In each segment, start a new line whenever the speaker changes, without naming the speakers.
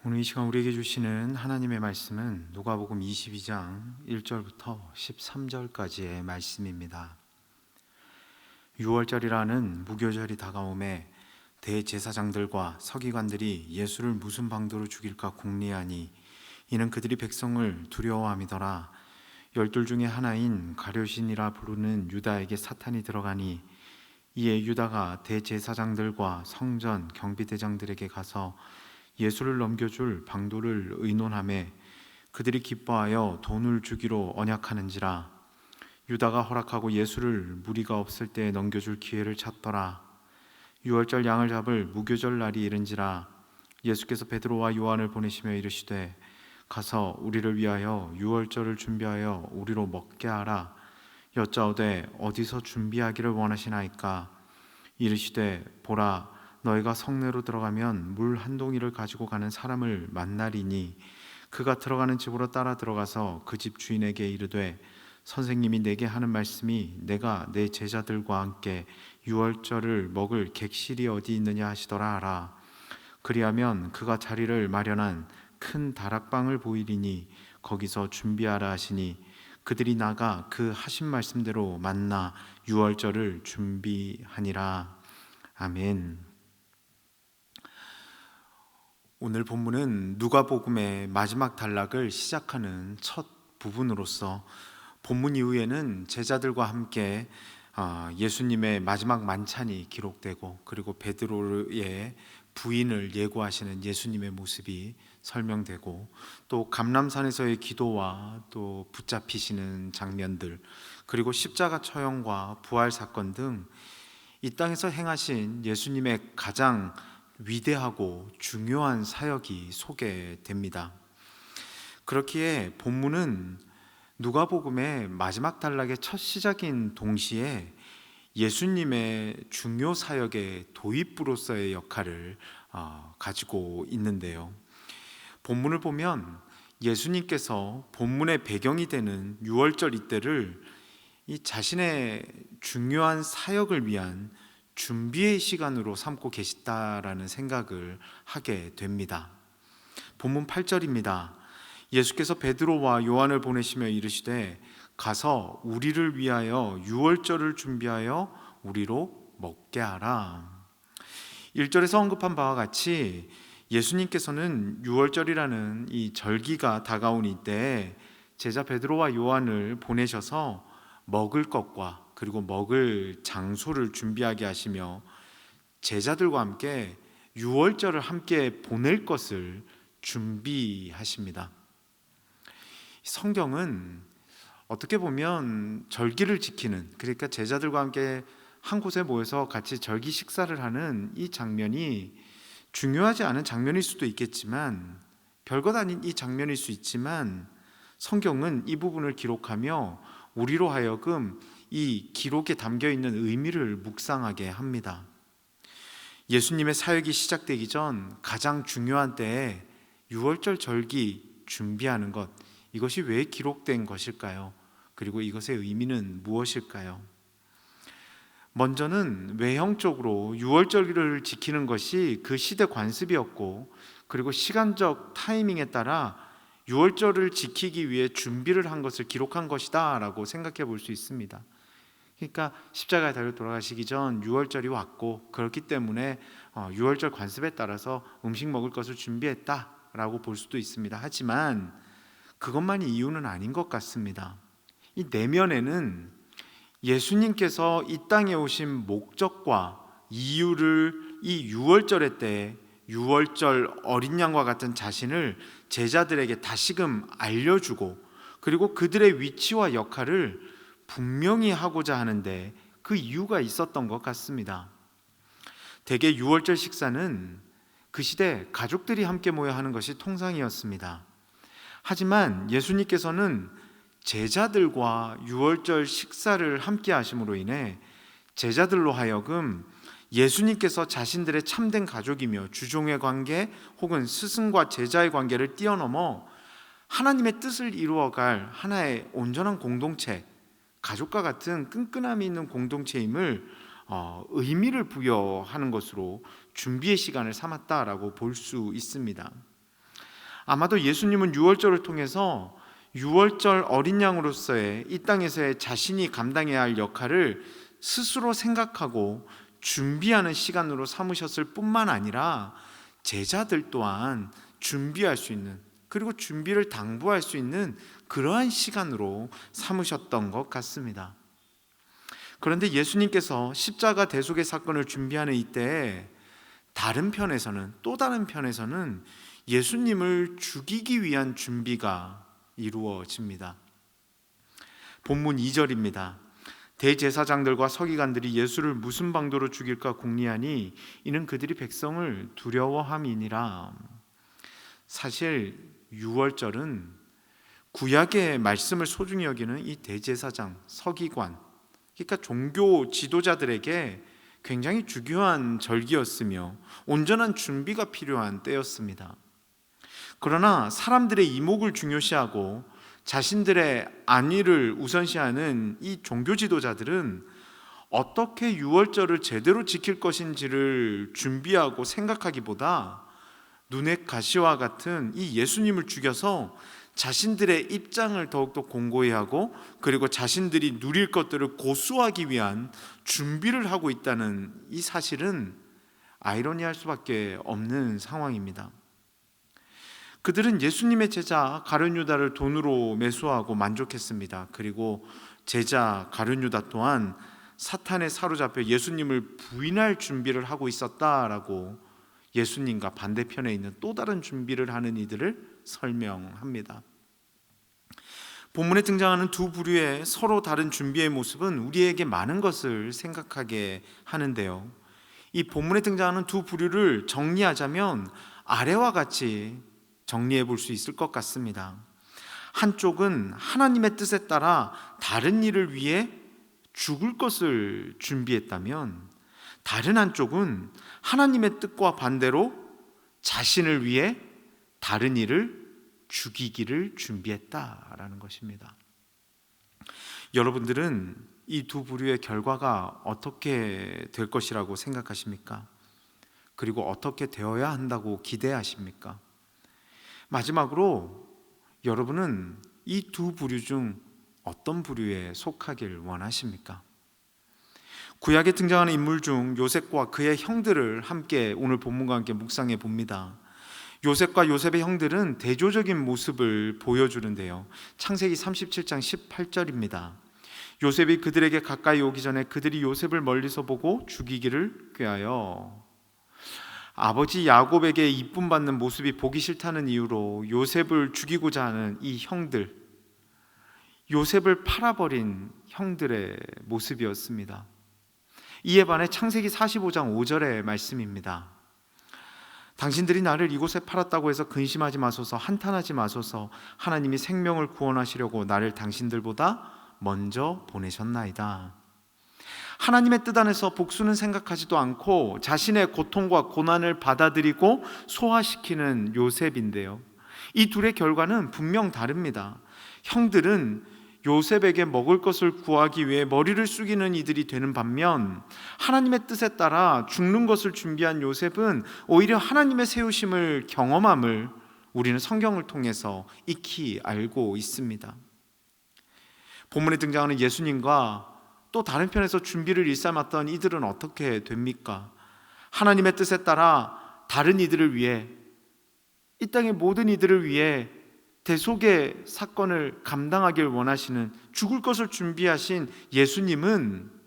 오늘 이 시간 우리에게 주시는 하나님의 말씀은 누가복음 22장 1절부터 13절까지의 말씀입니다. 유월절이라는 무교절이 다가오매 대제사장들과 서기관들이 예수를 무슨 방도로 죽일까 궁리하니 이는 그들이 백성을 두려워함이더라. 열둘 중에 하나인 가룟신이라 부르는 유다에게 사탄이 들어가니 이에 유다가 대제사장들과 성전 경비대장들에게 가서 예수를 넘겨줄 방도를 의논하매 그들이 기뻐하여 돈을 주기로 언약하는지라. 유다가 허락하고 예수를 무리가 없을 때에 넘겨줄 기회를 찾더라. 유월절 양을 잡을 무교절 날이 이른지라. 예수께서 베드로와 요한을 보내시며 이르시되 가서 우리를 위하여 유월절을 준비하여 우리로 먹게 하라. 여짜오되 어디서 준비하기를 원하시나이까. 이르시되 보라, 너희가 성내로 들어가면 물 한 동이를 가지고 가는 사람을 만나리니 그가 들어가는 집으로 따라 들어가서 그 집 주인에게 이르되 선생님이 내게 하는 말씀이 내가 내 제자들과 함께 유월절을 먹을 객실이 어디 있느냐 하시더라 하라. 그리하면 그가 자리를 마련한 큰 다락방을 보이리니 거기서 준비하라 하시니 그들이 나가 그 하신 말씀대로 만나 유월절을 준비하니라. 아멘. 오늘 본문은 누가복음의 마지막 단락을 시작하는 첫 부분으로서 본문 이후에는 제자들과 함께 예수님의 마지막 만찬이 기록되고 그리고 베드로의 부인을 예고하시는 예수님의 모습이 설명되고 또 감람산에서의 기도와 또 붙잡히시는 장면들 그리고 십자가 처형과 부활 사건 등 이 땅에서 행하신 예수님의 가장 위대하고 중요한 사역이 소개됩니다. 그렇기에 본문은 누가복음의 마지막 단락의 첫 시작인 동시에 예수님의 중요 사역의 도입부로서의 역할을 가지고 있는데요. 본문을 보면 예수님께서 본문의 배경이 되는 유월절 이때를 이 자신의 중요한 사역을 위한 준비의 시간으로 삼고 계시다라는 생각을 하게 됩니다. 본문 8절입니다. 예수께서 베드로와 요한을 보내시며 이르시되 가서 우리를 위하여 유월절을 준비하여 우리로 먹게 하라. 1절에서 언급한 바와 같이 예수님께서는 유월절이라는 이 절기가 다가온 이때에 제자 베드로와 요한을 보내셔서 먹을 것과 그리고 먹을 장소를 준비하게 하시며 제자들과 함께 유월절을 함께 보낼 것을 준비하십니다. 성경은 어떻게 보면 절기를 지키는, 그러니까 제자들과 함께 한 곳에 모여서 같이 절기 식사를 하는 이 장면이 중요하지 않은 장면일 수도 있겠지만, 별것 아닌 이 장면일 수 있지만 성경은 이 부분을 기록하며 우리로 하여금 이 기록에 담겨있는 의미를 묵상하게 합니다. 예수님의 사역이 시작되기 전 가장 중요한 때에 유월절 절기 준비하는 것, 이것이 왜 기록된 것일까요? 그리고 이것의 의미는 무엇일까요? 먼저는 외형적으로 유월절기를 지키는 것이 그 시대 관습이었고, 그리고 시간적 타이밍에 따라 유월절을 지키기 위해 준비를 한 것을 기록한 것이다 라고 생각해 볼 수 있습니다. 그러니까 십자가에 달려 돌아가시기 전 유월절이 왔고, 그렇기 때문에 유월절 관습에 따라서 음식 먹을 것을 준비했다라고 볼 수도 있습니다. 하지만 그것만이 이유는 아닌 것 같습니다. 이 내면에는 예수님께서 이 땅에 오신 목적과 이유를 이 유월절의 때에 유월절 어린 양과 같은 자신을 제자들에게 다시금 알려주고, 그리고 그들의 위치와 역할을 분명히 하고자 하는데 그 이유가 있었던 것 같습니다. 대개 유월절 식사는 그 시대 가족들이 함께 모여 하는 것이 통상이었습니다. 하지만 예수님께서는 제자들과 유월절 식사를 함께 하심으로 인해 제자들로 하여금 예수님께서 자신들의 참된 가족이며 주종의 관계 혹은 스승과 제자의 관계를 뛰어넘어 하나님의 뜻을 이루어갈 하나의 온전한 공동체, 가족과 같은 끈끈함이 있는 공동체임을 의미를 부여하는 것으로 준비의 시간을 삼았다라고 볼 수 있습니다. 아마도 예수님은 유월절을 통해서 유월절 어린 양으로서의 이 땅에서의 자신이 감당해야 할 역할을 스스로 생각하고 준비하는 시간으로 삼으셨을 뿐만 아니라 제자들 또한 준비할 수 있는, 그리고 준비를 당부할 수 있는 그러한 시간으로 삼으셨던 것 같습니다. 그런데 예수님께서 십자가 대속의 사건을 준비하는 이때에 또 다른 편에서는 예수님을 죽이기 위한 준비가 이루어집니다. 본문 2절입니다. 대제사장들과 서기관들이 예수를 무슨 방도로 죽일까 궁리하니 이는 그들이 백성을 두려워함이니라. 사실 유월절은 구약의 말씀을 소중히 여기는 이 대제사장, 서기관, 그러니까 종교 지도자들에게 굉장히 중요한 절기였으며 온전한 준비가 필요한 때였습니다. 그러나 사람들의 이목을 중요시하고 자신들의 안위를 우선시하는 이 종교 지도자들은 어떻게 유월절을 제대로 지킬 것인지를 준비하고 생각하기보다 눈의 가시와 같은 이 예수님을 죽여서 자신들의 입장을 더욱더 공고히 하고, 그리고 자신들이 누릴 것들을 고수하기 위한 준비를 하고 있다는 이 사실은 아이러니할 수밖에 없는 상황입니다. 그들은 예수님의 제자 가룟 유다를 돈으로 매수하고 만족했습니다. 그리고 제자 가룟 유다 또한 사탄에 사로잡혀 예수님을 부인할 준비를 하고 있었다라고 예수님과 반대편에 있는 또 다른 준비를 하는 이들을 설명합니다. 본문에 등장하는 두 부류의 서로 다른 준비의 모습은 우리에게 많은 것을 생각하게 하는데요, 이 본문에 등장하는 두 부류를 정리하자면 아래와 같이 정리해 볼 수 있을 것 같습니다. 한쪽은 하나님의 뜻에 따라 다른 일을 위해 죽을 것을 준비했다면, 다른 한쪽은 하나님의 뜻과 반대로 자신을 위해 다른 일을 죽이기를 준비했다라는 것입니다. 여러분들은 이 두 부류의 결과가 어떻게 될 것이라고 생각하십니까? 그리고 어떻게 되어야 한다고 기대하십니까? 마지막으로 여러분은 이 두 부류 중 어떤 부류에 속하길 원하십니까? 구약에 등장하는 인물 중 요셉과 그의 형들을 함께 오늘 본문과 함께 묵상해 봅니다. 요셉과 요셉의 형들은 대조적인 모습을 보여주는데요, 창세기 37장 18절입니다. 요셉이 그들에게 가까이 오기 전에 그들이 요셉을 멀리서 보고 죽이기를 꾀하여. 아버지 야곱에게 이쁨 받는 모습이 보기 싫다는 이유로 요셉을 죽이고자 하는 이 형들, 요셉을 팔아버린 형들의 모습이었습니다. 이에 반해 창세기 45장 5절의 말씀입니다. 당신들이 나를 이곳에 팔았다고 해서 근심하지 마소서, 한탄하지 마소서. 하나님이 생명을 구원하시려고 나를 당신들보다 먼저 보내셨나이다. 하나님의 뜻 안에서 복수는 생각하지도 않고 자신의 고통과 고난을 받아들이고 소화시키는 요셉인데요, 이 둘의 결과는 분명 다릅니다. 형들은 요셉에게 먹을 것을 구하기 위해 머리를 숙이는 이들이 되는 반면, 하나님의 뜻에 따라 죽는 것을 준비한 요셉은 오히려 하나님의 세우심을 경험함을 우리는 성경을 통해서 익히 알고 있습니다. 본문에 등장하는 예수님과 또 다른 편에서 준비를 일삼았던 이들은 어떻게 됩니까? 하나님의 뜻에 따라 다른 이들을 위해, 이 땅의 모든 이들을 위해 대속의 사건을 감당하길 원하시는, 죽을 것을 준비하신 예수님은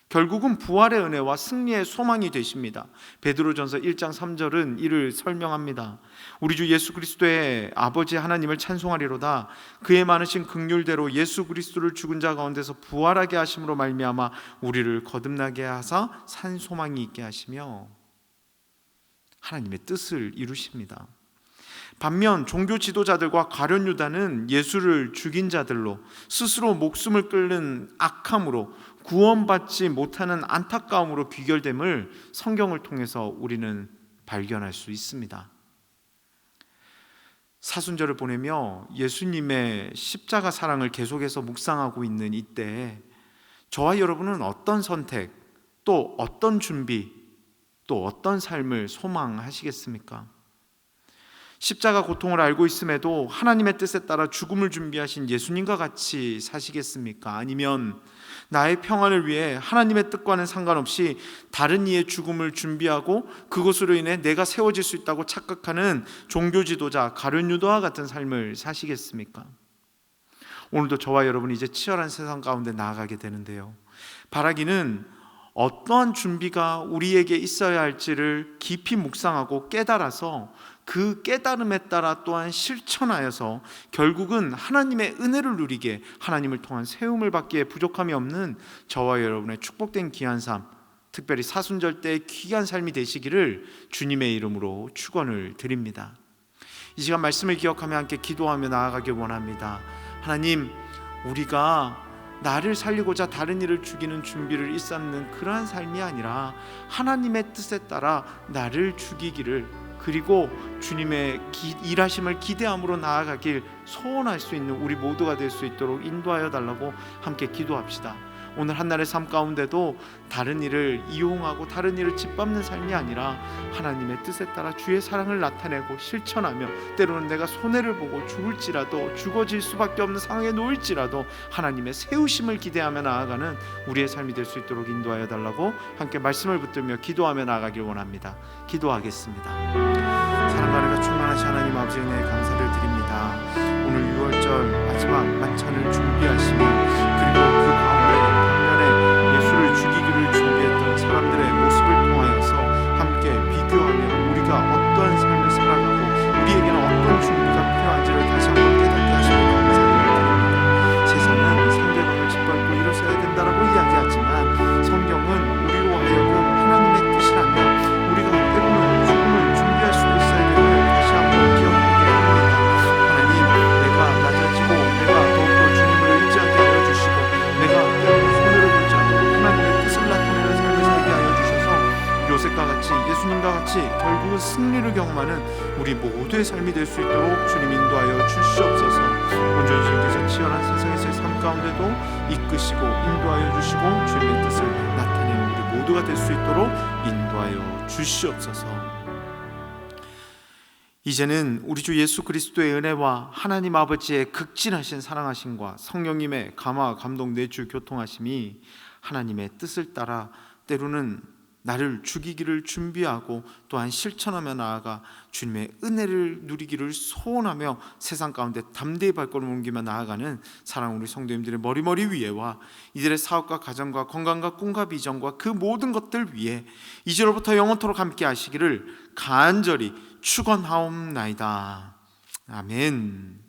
결국은 부활의 은혜와 승리의 소망이 되십니다. 베드로전서 1장 3절은 이를 설명합니다. 우리 주 예수 그리스도의 아버지 하나님을 찬송하리로다. 그의 많으신 긍휼대로 예수 그리스도를 죽은 자 가운데서 부활하게 하심으로 말미암아 우리를 거듭나게 하사 산 소망이 있게 하시며, 하나님의 뜻을 이루십니다. 반면 종교 지도자들과 가룟 유다는 예수를 죽인 자들로, 스스로 목숨을 끊는 악함으로, 구원받지 못하는 안타까움으로 귀결됨을 성경을 통해서 우리는 발견할 수 있습니다. 사순절을 보내며 예수님의 십자가 사랑을 계속해서 묵상하고 있는 이때에 저와 여러분은 어떤 선택, 또 어떤 준비, 또 어떤 삶을 소망하시겠습니까? 십자가 고통을 알고 있음에도 하나님의 뜻에 따라 죽음을 준비하신 예수님과 같이 사시겠습니까? 아니면 나의 평안을 위해 하나님의 뜻과는 상관없이 다른 이의 죽음을 준비하고 그것으로 인해 내가 세워질 수 있다고 착각하는 종교 지도자 가룟 유다와 같은 삶을 사시겠습니까? 오늘도 저와 여러분이 이제 치열한 세상 가운데 나아가게 되는데요, 바라기는 어떠한 준비가 우리에게 있어야 할지를 깊이 묵상하고 깨달아서 그 깨달음에 따라 또한 실천하여서 결국은 하나님의 은혜를 누리게, 하나님을 통한 세움을 받기에 부족함이 없는 저와 여러분의 축복된 귀한 삶, 특별히 사순절 때의 귀한 삶이 되시기를 주님의 이름으로 축원을 드립니다. 이 시간 말씀을 기억하며 함께 기도하며 나아가길 원합니다. 하나님, 우리가 나를 살리고자 다른 이를 죽이는 준비를 일삼는 그러한 삶이 아니라 하나님의 뜻에 따라 나를 죽이기를, 그리고 주님의 일하심을 기대함으로 나아가길 소원할 수 있는 우리 모두가 될 수 있도록 인도하여 달라고 함께 기도합시다. 오늘 한날의 삶 가운데도 다른 일을 이용하고 다른 일을 짓밟는 삶이 아니라 하나님의 뜻에 따라 주의 사랑을 나타내고 실천하며, 때로는 내가 손해를 보고 죽을지라도, 죽어질 수밖에 없는 상황에 놓일지라도 하나님의 세우심을 기대하며 나아가는 우리의 삶이 될 수 있도록 인도하여 달라고 함께 말씀을 붙들며 기도하며 나아가길 원합니다. 기도하겠습니다. 사랑과 은혜가 충만하신 하나님 아버지, 은혜에 감사를 드립니다. 오늘 6월절 마지막 만찬을 준비하시며, 그리고 그 가운데 예수를 죽이기를 준비했던 사람들의 모습을 통하여서 함께 비교하며 우리가 어떠한 삶을 살아가고 우리에게는 어떤 준비가 필요한지를 다시 한번 깨닫게 하시는 감사를 드립니다. 세상은 상대방을 짓밟고 일어서야 된다라고 이야기하지만 성경은 우리로 하여금 하나님의 뜻이라며 우리가 때로는 죽음을 준비할 수도 있어야 됨을 다시 한번 기억하게 합니다. 하나님, 내가 낮아지고 내가 더욱더 주님을 의지하게 하여 주시고, 내가 때로는 손해를 보지 않고 하나님의 뜻을 나타내는 삶을 살게 하여 주셔서 요셉과 같이, 예수님과 같이 결국은 승리를 경험하는 우리 모두의 삶이 될 수 있도록 주님 인도하여 주시옵소서. 온전히 주님께서 치열한 세상에서의 삶 가운데도 이끄시고 인도하여 주시고 주님의 뜻을 나타내는 우리 모두가 될 수 있도록 인도하여 주시옵소서. 이제는 우리 주 예수 그리스도의 은혜와 하나님 아버지의 극진하신 사랑하심과 성령님의 감화 감동 내주 교통하심이 하나님의 뜻을 따라 때로는 나를 죽이기를 준비하고 또한 실천하며 나아가 주님의 은혜를 누리기를 소원하며 세상 가운데 담대히 발걸음을 옮기며 나아가는 사랑 우리 성도님들의 머리 위에와 이들의 사업과 가정과 건강과 꿈과 비전과 그 모든 것들 위에 이제로부터 영원토록 함께 하시기를 간절히 축원하옵나이다. 아멘.